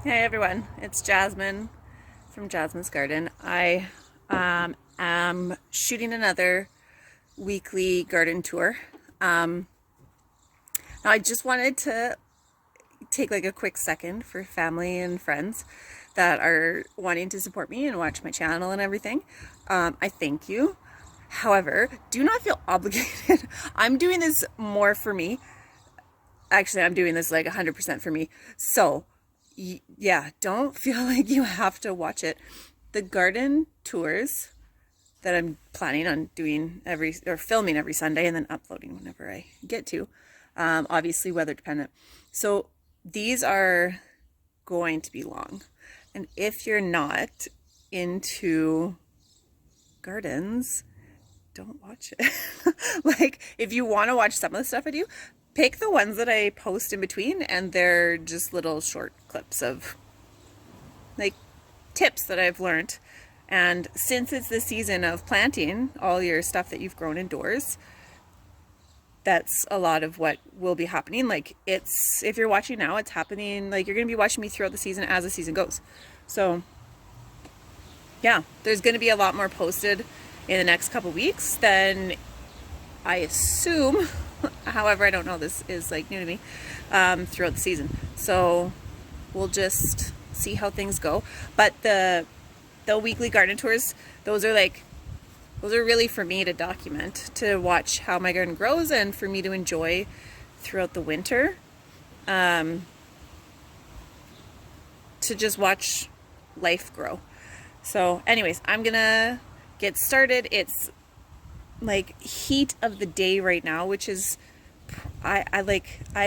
Hey everyone, it's Jasmine from Jasmine's Garden. I am shooting another weekly garden tour. Now I just wanted to take like a quick second for family and friends that are wanting to support me and watch my channel and everything. I thank you. However, do not feel obligated. I'm doing this more for me. Actually, I'm doing this like 100% for me. So yeah, don't feel like you have to watch it. The garden tours that I'm planning on doing filming every Sunday and then uploading whenever I get to, obviously weather dependent. So these are going to be long. And if you're not into gardens, don't watch it. Like, if you want to watch some of the stuff I do, pick the ones that I post in between, and they're just little short clips of like tips that I've learned. And since it's the season of planting all your stuff that you've grown indoors, that's a lot of what will be happening. Like, it's, if you're watching now, it's happening, like you're going to be watching me throughout the season as the season goes. So yeah, there's going to be a lot more posted in the next couple weeks than I assume. However, I don't know, this is like new to me, throughout the season. So we'll just see how things go. But the weekly garden tours, those are really for me to document, to watch how my garden grows and for me to enjoy throughout the winter. To just watch life grow. So anyways, I'm gonna get started. It's like heat of the day right now, which is I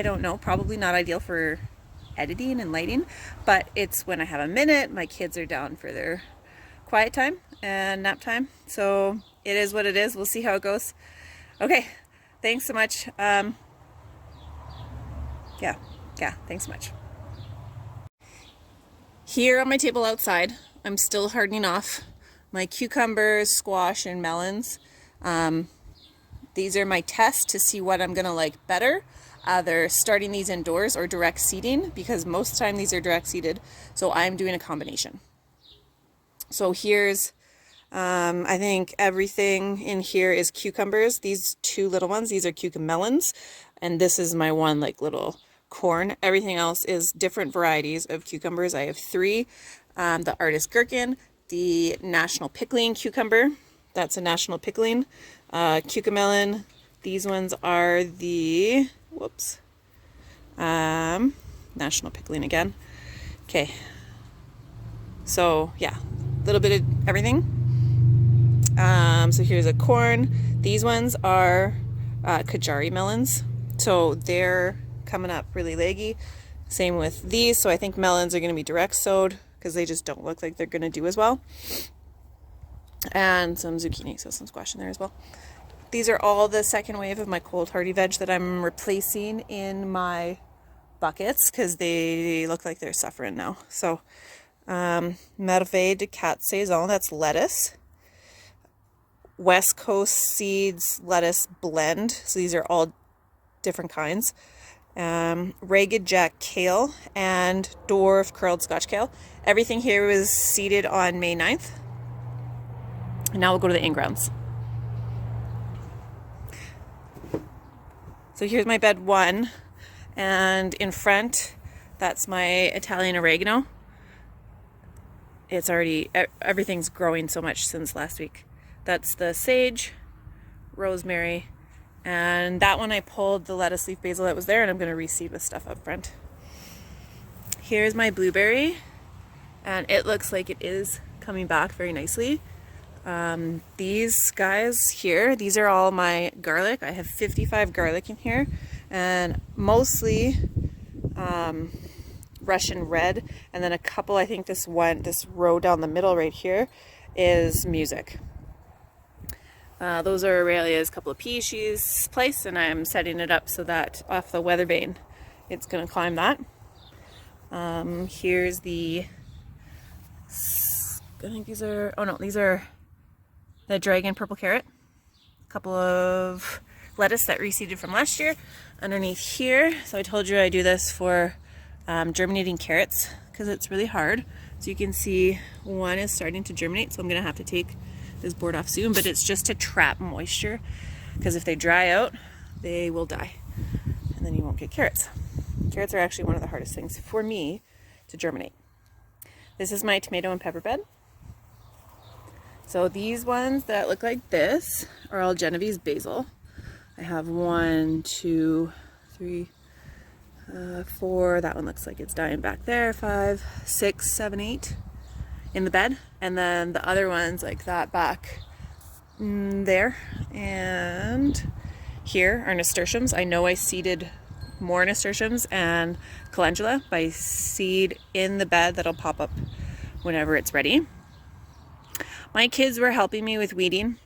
don't know, probably not ideal for editing and lighting, but it's when I have a minute. My kids are down for their quiet time and nap time, so it is what it is. We'll see how it goes. Okay, thanks so much. Yeah, thanks so much. Here on my table outside, I'm still hardening off my cucumbers, squash, and melons. These are my tests to see what I'm gonna like better, either starting these indoors or direct seeding, because most of the time these are direct seeded, so I'm doing a combination. So here's, I think everything in here is cucumbers. These two little ones, these are cucamelons, and this is my one like little corn. Everything else is different varieties of cucumbers. I have three. The artist gherkin, the national pickling cucumber, that's a national pickling. Cucamelon, these ones are the, national pickling again. Okay, so yeah, a little bit of everything. So here's a corn. These ones are Kajari melons, so they're coming up really leggy. Same with these, so I think melons are going to be direct sowed because they just don't look like they're going to do as well. And some zucchini, so some squash in there as well. These are all the second wave of my cold hardy veg that I'm replacing in my buckets because they look like they're suffering now. So Merveille de 4 Saisons, that's lettuce. West Coast Seeds lettuce blend, so these are all different kinds. Ragged Jack kale and dwarf curled Scotch kale. Everything here was seeded on May 9th. And now we'll go to the in-grounds. So here's my bed one, and in front, that's my Italian oregano. It's already, everything's growing so much since last week. That's the sage, rosemary, and that one I pulled the lettuce leaf basil that was there, and I'm going to reseed with stuff up front. Here's my blueberry, and it looks like it is coming back very nicely. These guys here, these are all my garlic. I have 55 garlic in here, and mostly Russian red, and then a couple, I think this row down the middle right here is music. Those are Aurelia's couple of peas she's placed, and I'm setting it up so that off the weather vane it's going to climb that. Here's the, I think these are, oh no, these are the dragon purple carrot. A couple of lettuce that reseeded from last year underneath here. So I told you I do this for germinating carrots because it's really hard. So you can see one is starting to germinate, so I'm gonna have to take this board off soon, but it's just to trap moisture because if they dry out, they will die and then you won't get carrots. Carrots are actually one of the hardest things for me to germinate. This is my tomato and pepper bed. So these ones that look like this are all Genovese basil. I have 1, 2, 3, 4. That one looks like it's dying back there. 5, 6, 7, 8 in the bed. And then the other ones like that back there. And here are nasturtiums. I know I seeded more nasturtiums and calendula by seed in the bed that'll pop up whenever it's ready. My kids were helping me with weeding.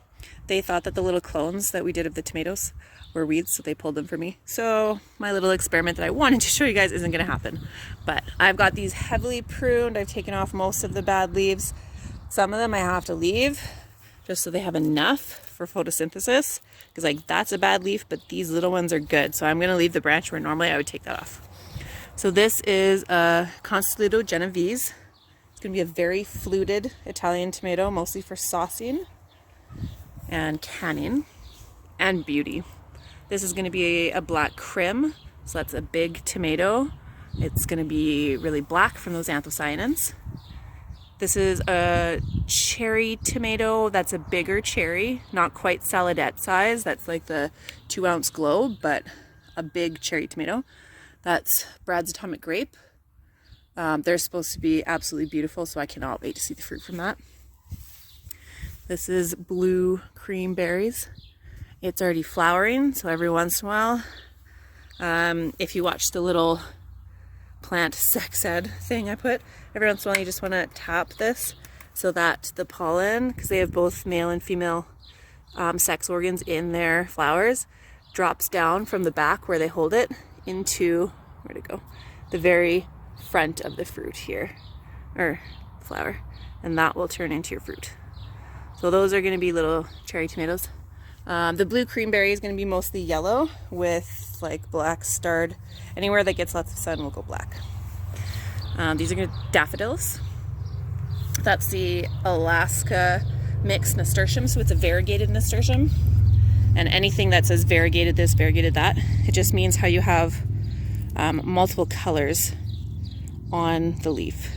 They thought that the little clones that we did of the tomatoes were weeds, so they pulled them for me. So my little experiment that I wanted to show you guys isn't going to happen. But I've got these heavily pruned. I've taken off most of the bad leaves. Some of them I have to leave just so they have enough for photosynthesis. Because like that's a bad leaf, but these little ones are good. So I'm going to leave the branch where normally I would take that off. So this is a Constellito Genovese. It's going to be a very fluted Italian tomato, mostly for saucing and canning and beauty. This is going to be a black crim, so that's a big tomato. It's going to be really black from those anthocyanins. This is a cherry tomato. That's a bigger cherry, not quite saladette size. That's like the 2-ounce globe, but a big cherry tomato. That's Brad's Atomic Grape. They're supposed to be absolutely beautiful, so I cannot wait to see the fruit from that. This is blue cream berries. It's already flowering, so every once in a while, if you watch the little plant sex ed thing I put, every once in a while you just want to tap this so that the pollen, because they have both male and female sex organs in their flowers, drops down from the back where they hold it into, where'd it go? The very front of the fruit here, or flower, and that will turn into your fruit. So those are going to be little cherry tomatoes. The blue cream berry is going to be mostly yellow with like black starred. Anywhere that gets lots of sun will go black. These are going to daffodils. That's the Alaska mixed nasturtium, so it's a variegated nasturtium. And anything that says variegated this, variegated that, it just means how you have multiple colors on the leaf.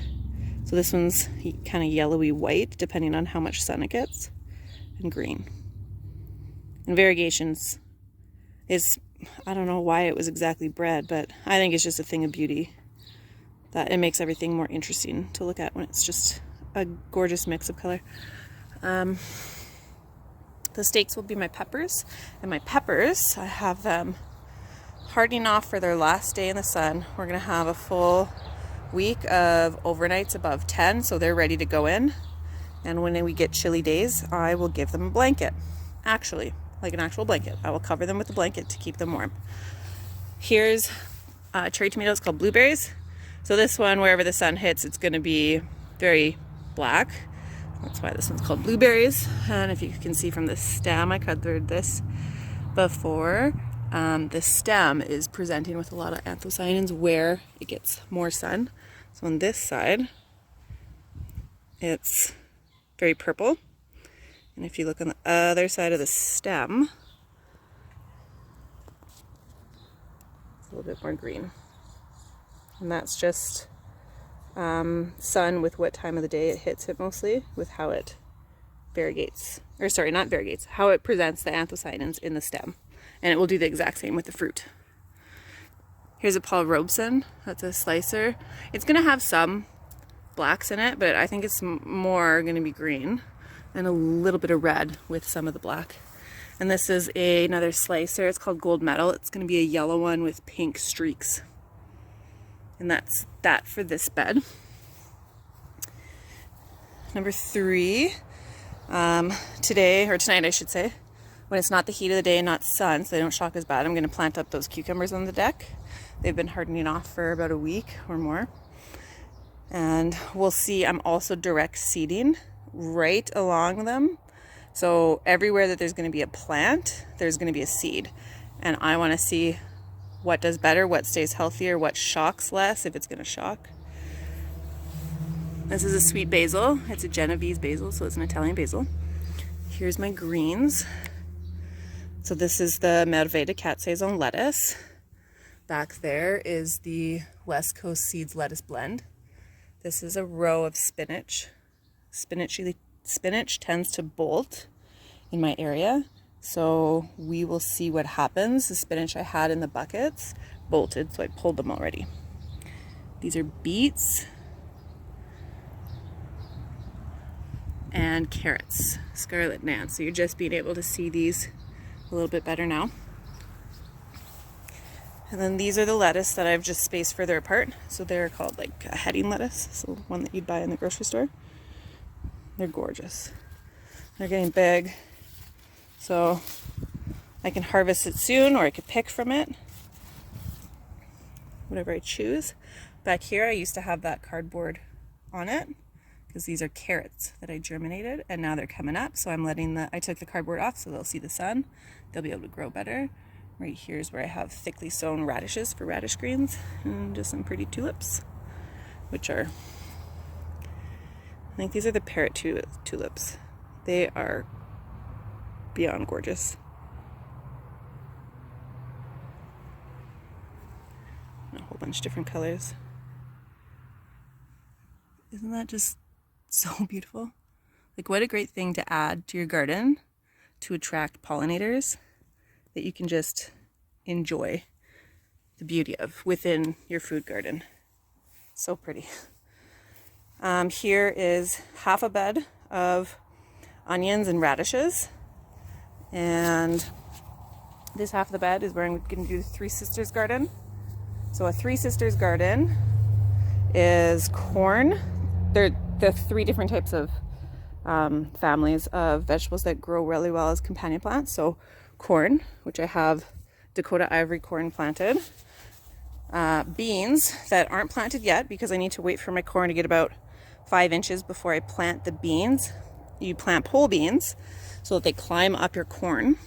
So this one's kind of yellowy white depending on how much sun it gets, and green. And variegations is, I don't know why it was exactly bred, but I think it's just a thing of beauty, that it makes everything more interesting to look at when it's just a gorgeous mix of color. The stakes will be my peppers, and my peppers, I have them hardening off for their last day in the sun. We're going to have a full week of overnights above 10, so they're ready to go in. And when we get chilly days, I will give them a blanket. Actually, like an actual blanket. I will cover them with a blanket to keep them warm. Here's cherry tomatoes called blueberries. So this one, wherever the sun hits, it's going to be very black. That's why this one's called blueberries. And if you can see from the stem, I covered this before. The stem is presenting with a lot of anthocyanins where it gets more sun. So on this side, it's very purple. And if you look on the other side of the stem, it's a little bit more green. And that's just sun with what time of the day it hits it mostly, with how it variegates, or sorry, not variegates, how it presents the anthocyanins in the stem. And it will do the exact same with the fruit. Here's a Paul Robeson. That's a slicer. It's going to have some blacks in it, but I think it's more going to be green and a little bit of red with some of the black. And this is another slicer. It's called Gold Medal. It's going to be a yellow one with pink streaks. And that's that for this bed. Number 3, today, or tonight I should say, when it's not the heat of the day and not sun, so they don't shock as bad, I'm going to plant up those cucumbers on the deck. They've been hardening off for about a week or more. And we'll see, I'm also direct seeding right along them. So everywhere that there's going to be a plant, there's going to be a seed. And I want to see what does better, what stays healthier, what shocks less, if it's going to shock. This is a sweet basil. It's a Genovese basil, so it's an Italian basil. Here's my greens. So this is the Merveille de Quatre Saisons lettuce. Back there is the West Coast Seeds lettuce blend. This is a row of spinach. Spinach tends to bolt in my area, so we will see what happens. The spinach I had in the buckets bolted, so I pulled them already. These are beets and carrots, Scarlet Nance. So you're just being able to see these a little bit better now. And then these are the lettuce that I've just spaced further apart. So they're called like a heading lettuce, so one that you'd buy in the grocery store. They're gorgeous. They're getting big, so I can harvest it soon, or I could pick from it, whatever I choose. Back here I used to have that cardboard on it because these are carrots that I germinated, and now they're coming up, so I took the cardboard off so they'll see the sun. They'll be able to grow better. Right here is where I have thickly sown radishes for radish greens, and just some pretty tulips, which are, I think these are the parrot tulips. They are beyond gorgeous. And a whole bunch of different colors. Isn't that just so beautiful? Like, what a great thing to add to your garden to attract pollinators that you can just enjoy the beauty of within your food garden. So pretty. Here is half a bed of onions and radishes, and this half of the bed is where I'm going to do the Three Sisters garden. So a Three Sisters garden is corn. They're the three different types of families of vegetables that grow really well as companion plants. So corn, which I have Dakota ivory corn planted. Beans that aren't planted yet because I need to wait for my corn to get about 5 inches before I plant the beans. You plant pole beans so that they climb up your corn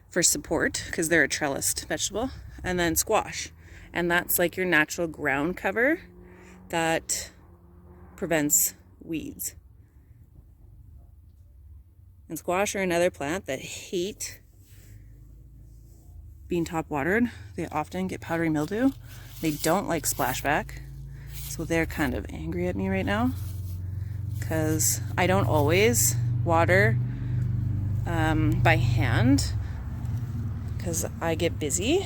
for support because they're a trellised vegetable. And then squash, and that's like your natural ground cover that prevents weeds. And squash are another plant that hate being top watered. They often get powdery mildew. They don't like splashback, so they're kind of angry at me right now because I don't always water by hand because I get busy,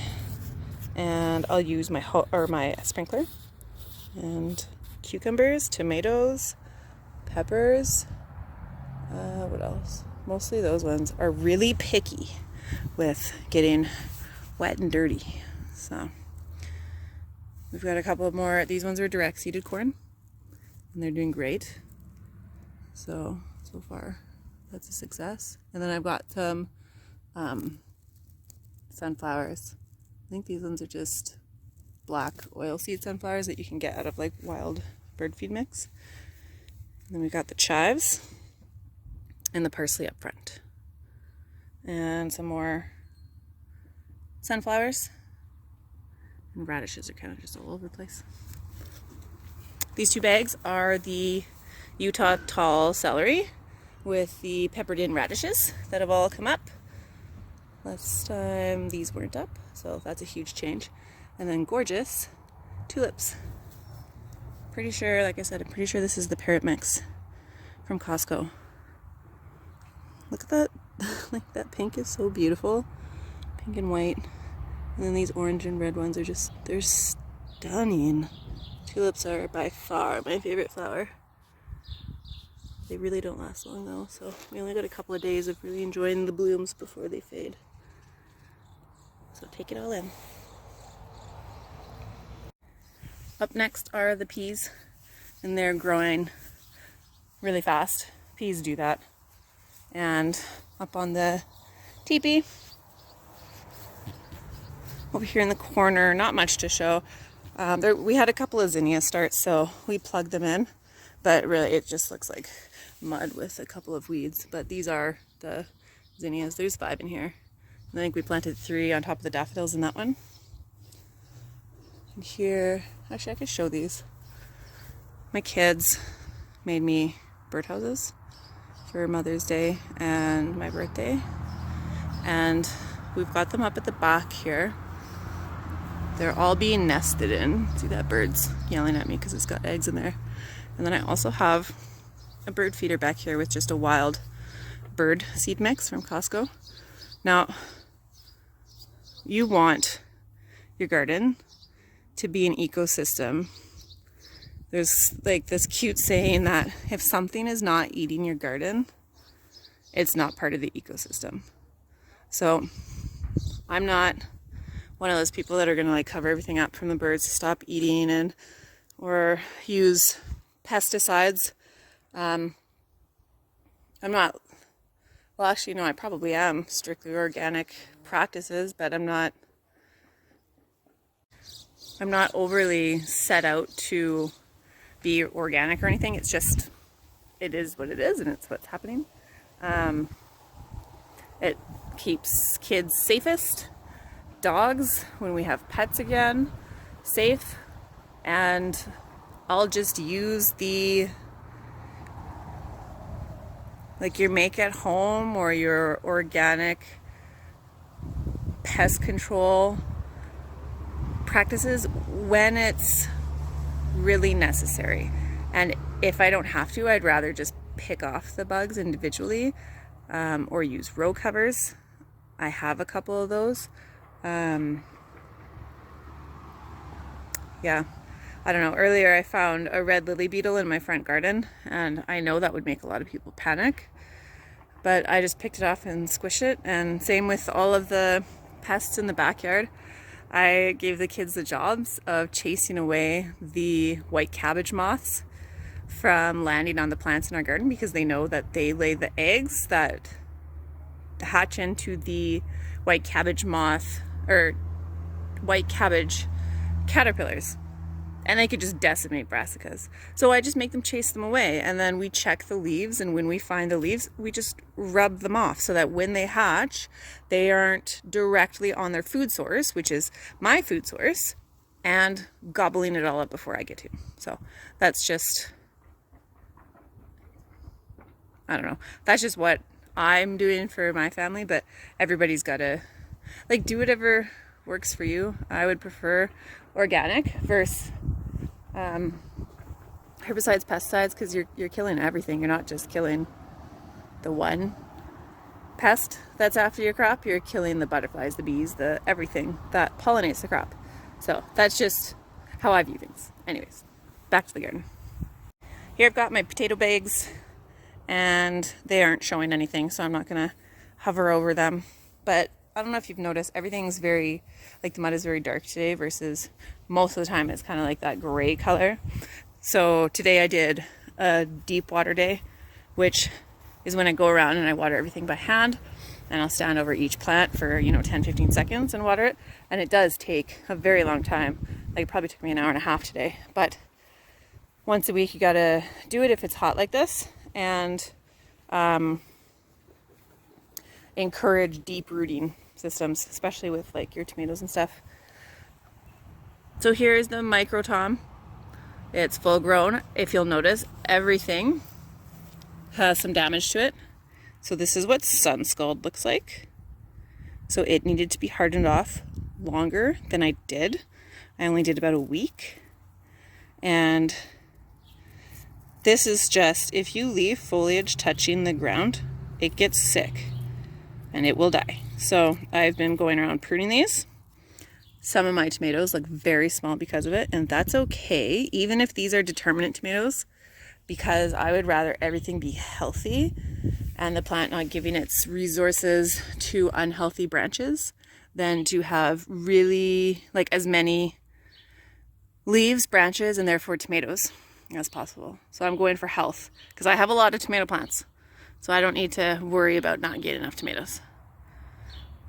and I'll use my sprinkler. And cucumbers, tomatoes, peppers, what else? Mostly those ones are really picky with getting wet and dirty. So we've got a couple of more. These ones are direct seeded corn, and they're doing great. So far that's a success. And then I've got some sunflowers. I think these ones are just black oilseed sunflowers that you can get out of like wild bird feed mix. And then we've got the chives and the parsley up front, and some more sunflowers, and radishes are kind of just all over the place. These two bags are the Utah tall celery with the peppered in radishes that have all come up. Last time these weren't up, so that's a huge change. And then gorgeous tulips. Pretty sure, like I said, I'm pretty sure this is the parrot mix from Costco. Look at that. Like, that pink is so beautiful. Pink and white. And then these orange and red ones are just, they're stunning. Tulips are by far my favorite flower. They really don't last long though, so we only got a couple of days of really enjoying the blooms before they fade. So take it all in. Up next are the peas, and they're growing really fast. Peas do that. And up on the teepee, over here in the corner, not much to show. We had a couple of zinnias start, so we plugged them in, but really it just looks like mud with a couple of weeds. But these are the zinnias. There's 5 in here. I think we planted 3 on top of the daffodils in that one. here, actually I could show these. My kids made me birdhouses for Mother's Day and my birthday, and we've got them up at the back here. They're all being nested in. See, that bird's yelling at me because it's got eggs in there. And then I also have a bird feeder back here with just a wild bird seed mix from Costco. Now, you want your garden to be an ecosystem. There's like this cute saying that if something is not eating your garden, it's not part of the ecosystem. So I'm not one of those people that are going to like cover everything up from the birds to stop eating and or use pesticides. I'm not, well actually no, I probably am strictly organic practices, but I'm not overly set out to be organic or anything. It's just, it is what it is, and it's what's happening. It keeps kids safest, dogs, when we have pets again, safe, and I'll just use the, like your make at home or your organic pest control practices when it's really necessary. And if I don't have to, I'd rather just pick off the bugs individually, or use row covers. I have a couple of those. Yeah, I don't know. Earlier I found a red lily beetle in my front garden, and I know that would make a lot of people panic, but I just picked it off and squished it. And same with all of the pests in the backyard. I gave the kids the jobs of chasing away the white cabbage moths from landing on the plants in our garden, because they know that they lay the eggs that hatch into the white cabbage moth or white cabbage caterpillars, and they could just decimate brassicas. So I just make them chase them away, and then we check the leaves, and when we find the leaves, we just rub them off so that when they hatch, they aren't directly on their food source, which is my food source, and gobbling it all up before I get to. So that's just, I don't know, that's just what I'm doing for my family, but everybody's got to like do whatever works for you. I would prefer organic versus herbicides, pesticides, because you're killing everything. You're not just killing the one pest that's after your crop. You're killing the butterflies, the bees, the everything that pollinates the crop. So that's just how I view things. Anyways, back to the garden. Here I've got my potato bags, and they aren't showing anything, so I'm not gonna hover over them. But I don't know if you've noticed, everything's very, like the mud is very dark today versus most of the time it's kind of like that gray color. So today I did a deep water day, which is when I go around and I water everything by hand, and I'll stand over each plant for 10-15 seconds and water it, and it does take a very long time. Like it probably took me an hour and a half today, but once a week you gotta do it if it's hot like this, and encourage deep rooting systems, especially with like your tomatoes and stuff. So here's the micro tom. It's full grown. If you'll notice, everything has some damage to it. So this is what sun scald looks like. So it needed to be hardened off longer than I did. I only did about a week. And this is just, if you leave foliage touching the ground, it gets sick and it will die. So I've been going around pruning these. Some of my tomatoes look very small because of it, and that's okay, even if these are determinate tomatoes, because I would rather everything be healthy and the plant not giving its resources to unhealthy branches than to have really like as many leaves, branches, and therefore tomatoes as possible. So I'm going for health because I have a lot of tomato plants, so I don't need to worry about not getting enough tomatoes.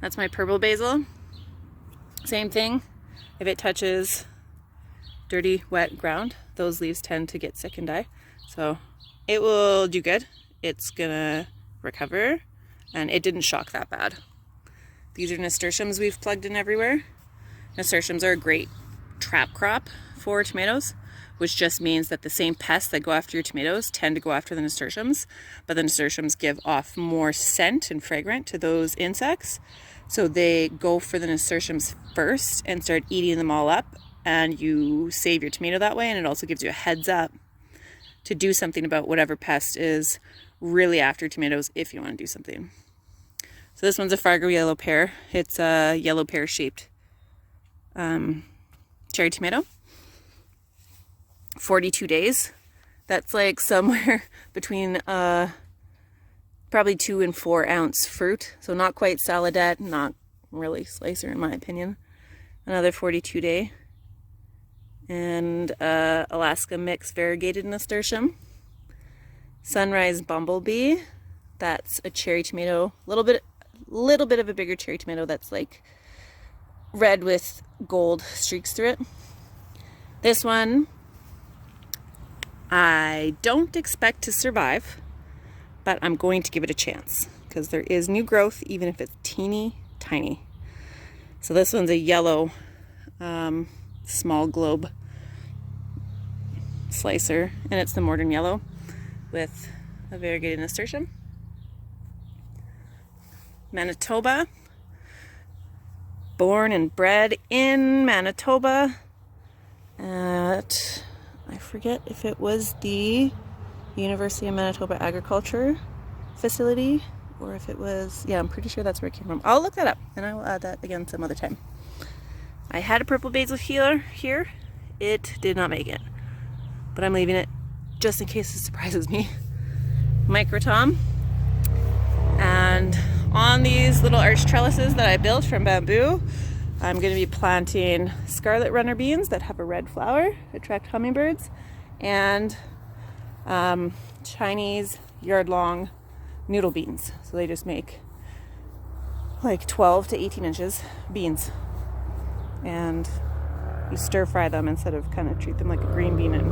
That's my purple basil. Same thing. If it touches dirty, wet ground, those leaves tend to get sick and die. So it will do good. It's gonna recover, and it didn't shock that bad. These are nasturtiums we've plugged in everywhere. Nasturtiums are a great trap crop for tomatoes, which just means that the same pests that go after your tomatoes tend to go after the nasturtiums, but the nasturtiums give off more scent and fragrant to those insects. So they go for the nasturtiums first and start eating them all up, and you save your tomato that way, and it also gives you a heads up to do something about whatever pest is really after tomatoes if you want to do something. So this one's a Fargo yellow pear. It's a yellow pear shaped cherry tomato. 42 days. That's like somewhere between probably 2 and 4 ounce fruit. So not quite saladette, not really slicer in my opinion. Another 42 day. And Alaska mix variegated nasturtium. Sunrise bumblebee. That's a cherry tomato. Little bit of a bigger cherry tomato that's like red with gold streaks through it. This one I don't expect to survive, but I'm going to give it a chance because there is new growth even if it's teeny tiny. So this one's a yellow small globe slicer, and it's the Morden yellow with a variegated nasturtium. Manitoba, born and bred in Manitoba at, I forget if it was the University of Manitoba Agriculture facility or if it was, yeah, I'm pretty sure that's where it came from. I'll look that up and I will add that again some other time. I had a purple basil here. It did not make it, but I'm leaving it just in case it surprises me. Microtom. And on these little arch trellises that I built from bamboo, I'm going to be planting scarlet runner beans that have a red flower, attract hummingbirds, and Chinese yard-long noodle beans. So they just make like 12 to 18 inches beans. And you stir fry them instead of kind of treat them like a green bean and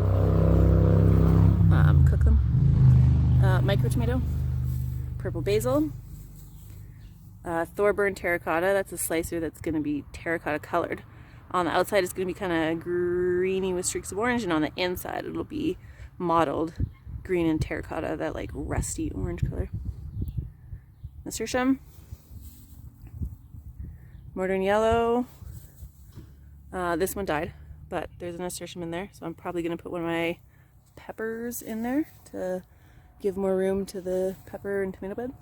cook them. Micro tomato, purple basil, Thorburn terracotta. That's a slicer that's going to be terracotta colored. On the outside it's going to be kind of greeny with streaks of orange, and on the inside it'll be mottled green and terracotta, that like rusty orange color. Nasturtium, Morden yellow. This one died, but there's a nasturtium in there, so I'm probably going to put one of my peppers in there to give more room to the pepper and tomato bed.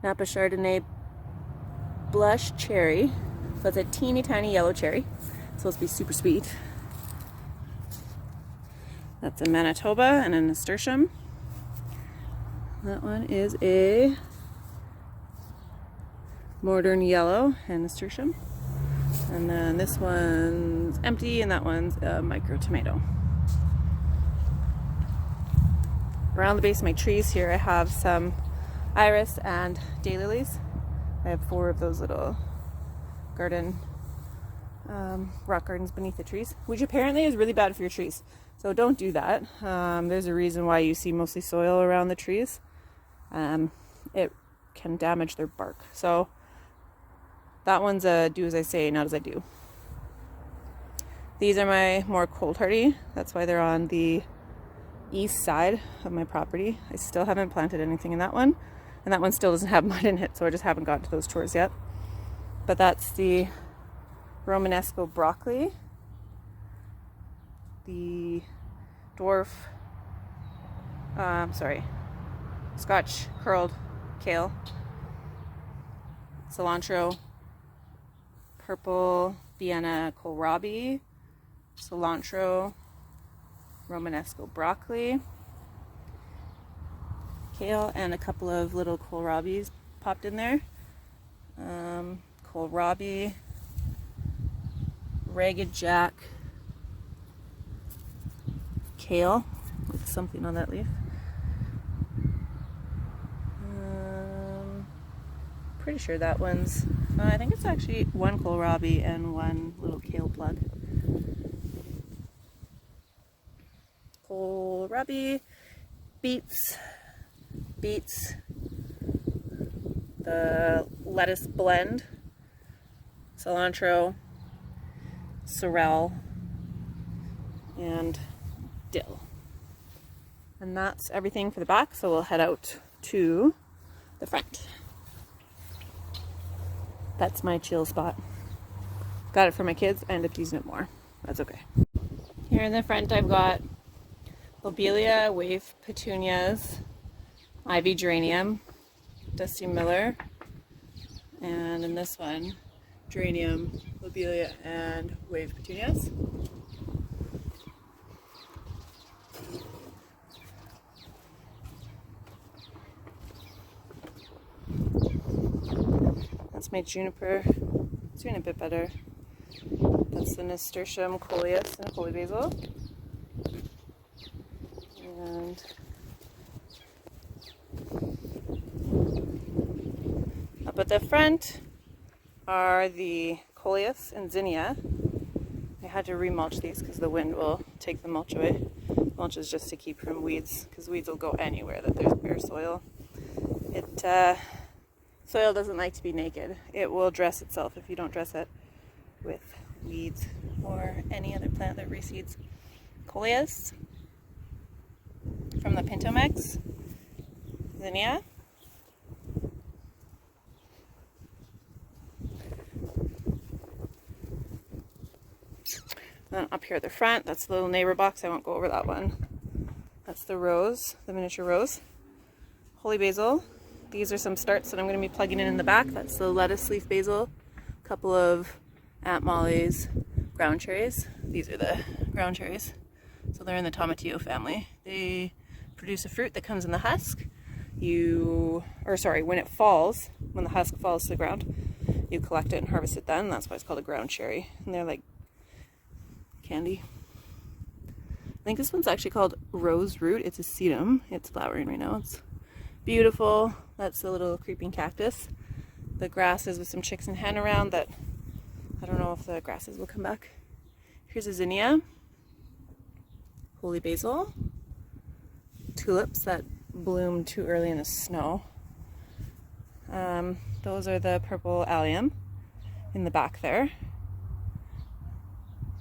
Napa Chardonnay blush cherry. So it's a teeny tiny yellow cherry. It's supposed to be super sweet. That's a Manitoba and a nasturtium. That one is a Morden yellow and nasturtium. And then this one's empty, and that one's a micro tomato. Around the base of my trees here I have some iris and daylilies. I have 4 of those little garden rock gardens beneath the trees, which apparently is really bad for your trees. So don't do that. There's a reason why you see mostly soil around the trees. It can damage their bark. So that one's a do as I say, not as I do. These are my more cold hardy. That's why they're on the east side of my property. I still haven't planted anything in that one, and that one still doesn't have mud in it, so I just haven't gotten to those chores yet. But that's the Romanesco broccoli, the dwarf, Scotch curled kale, cilantro, purple Vienna kohlrabi, cilantro, Romanesco broccoli, kale, and a couple of little kohlrabis popped in there. Kohlrabi, ragged jack, kale with something on that leaf. Pretty sure that one's, I think it's actually one kohlrabi and one little kale plug. Kohlrabi, beets, the lettuce blend, cilantro, sorrel, and dill. And that's everything for the back, so we'll head out to the front. That's my chill spot. Got it for my kids, I end up using it more. That's okay. Here in the front I've got lobelia, wave petunias, ivy geranium, Dusty Miller, and in this one, geranium, lobelia, and wave petunias. That's my juniper. It's doing a bit better. That's the Nasturtium coleus and holy basil. And up at the front are the coleus and zinnia. I had to remulch these because the wind will take the mulch away. Mulch is just to keep from weeds, because weeds will go anywhere that there's bare soil. Soil doesn't like to be naked. It will dress itself if you don't dress it with weeds or any other plant that reseeds. Coleus from the Pinto mix, zinnia, then up here at the front, that's the little neighbor box. I won't go over that one. That's the rose, the miniature rose. Holy basil. These are some starts that I'm going to be plugging in the back. That's the lettuce leaf basil, a couple of Aunt Molly's ground cherries. These are the ground cherries. So they're in the tomatillo family. They produce a fruit that comes in the husk. When it falls, when the husk falls to the ground, you collect it and harvest it then. That's why it's called a ground cherry. And they're like candy. I think this one's actually called rose root. It's a sedum. It's flowering right now. It's beautiful. That's the little creeping cactus. The grasses with some chicks and hen around that I don't know if the grasses will come back. Here's a zinnia, holy basil, tulips that bloom too early in the snow. Those are the purple allium in the back there.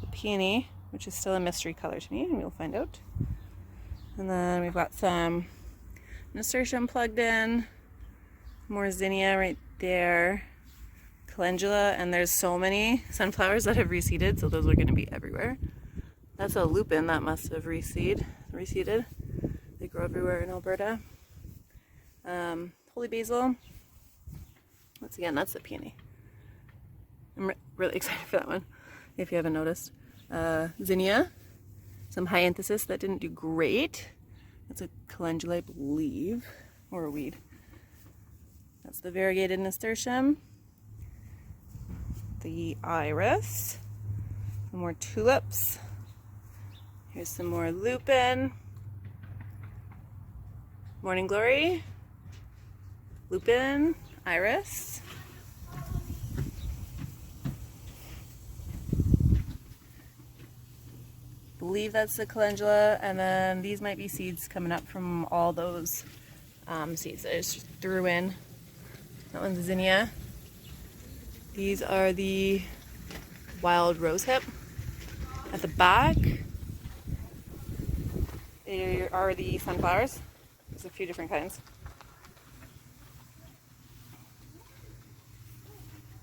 The peony, which is still a mystery color to me, and we'll find out. And then we've got some nasturtium plugged in, more zinnia right there, calendula, and there's so many sunflowers that have reseeded, so those are going to be everywhere. That's a lupin that must have reseeded. They grow everywhere in Alberta. Holy basil. Once again, that's the peony. I'm really excited for that one, if you haven't noticed. Zinnia, some hyanthesis that didn't do great. That's a calendula, I believe, or a weed. That's the variegated nasturtium. The iris. Some more tulips. Here's some more lupin. Morning glory. Lupin. Iris. Believe that's the calendula, and then these might be seeds coming up from all those seeds that I just threw in. That one's a zinnia. These are the wild rosehip. At the back, there are the sunflowers. There's a few different kinds.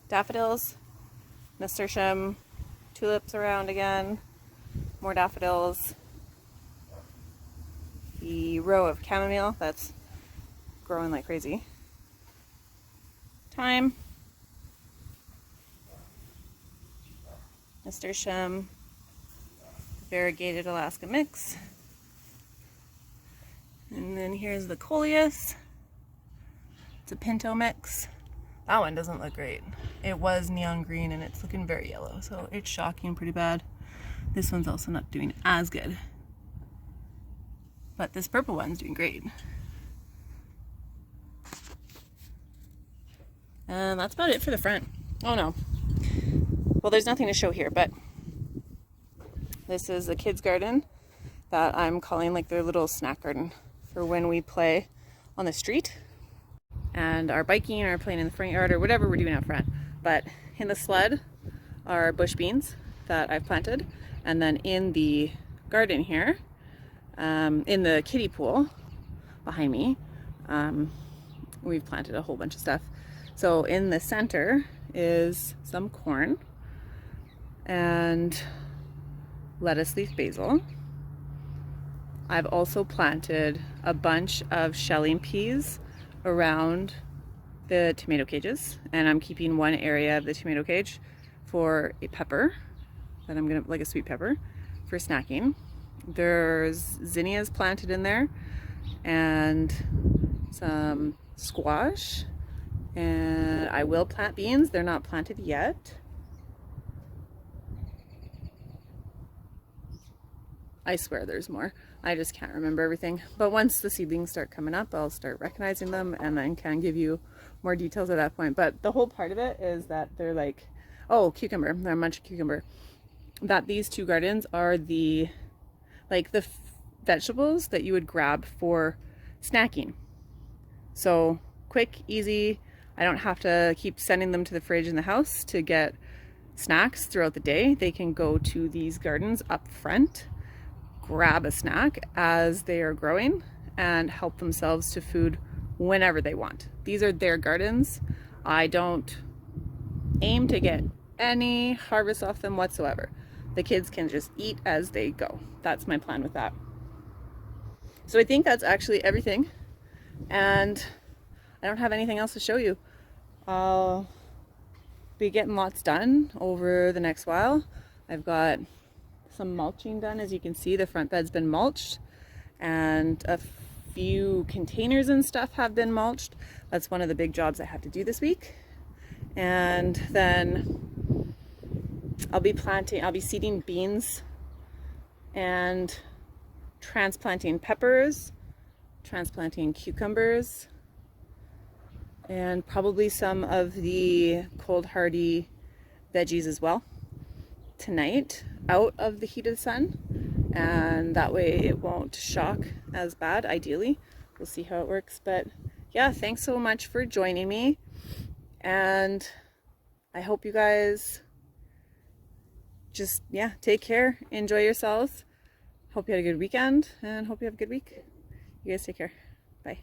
Daffodils, nasturtium, tulips around again. More daffodils. The row of chamomile that's growing like crazy. Thyme. Nasturtium. Variegated Alaska mix. And then here's the coleus. It's a pinto mix. That one doesn't look great. It was neon green and it's looking very yellow, so it's shocking pretty bad. This one's also not doing as good. But this purple one's doing great. And that's about it for the front. Oh no. Well, there's nothing to show here, but this is a kid's garden that I'm calling like their little snack garden for when we play on the street and are biking or playing in the front yard or whatever we're doing out front. But in the sled are bush beans that I've planted. And then in the garden here, in the kiddie pool behind me, we've planted a whole bunch of stuff. So in the center is some corn and lettuce leaf basil. I've also planted a bunch of shelling peas around the tomato cages, and I'm keeping one area of the tomato cage for a pepper that I'm gonna, like a sweet pepper, for snacking. There's zinnias planted in there and some squash, and I will plant beans. They're not planted yet. I swear there's more. I just can't remember everything. But once the seedlings start coming up, I'll start recognizing them and then can give you more details at that point. But the whole part of it is that they're like, oh, cucumber. They're a bunch of cucumber. That these two gardens are the, like the vegetables that you would grab for snacking. So quick, easy. I don't have to keep sending them to the fridge in the house to get snacks throughout the day. They can go to these gardens up front, grab a snack as they are growing, and help themselves to food whenever they want. These are their gardens. I don't aim to get any harvest off them whatsoever. The kids can just eat as they go. That's my plan with that. So I think that's actually everything, and I don't have anything else to show you. I'll be getting lots done over the next while. I've got some mulching done. As you can see, the front bed's been mulched, and a few containers and stuff have been mulched. That's one of the big jobs I have to do this week. And then I'll be seeding beans and transplanting peppers, transplanting cucumbers, and probably some of the cold hardy veggies as well tonight out of the heat of the sun, and that way it won't shock as bad. Ideally, we'll see how it works. But yeah, thanks so much for joining me, and I hope you guys just, yeah, take care, enjoy yourselves. Hope you had a good weekend, and hope you have a good week. You guys take care. Bye.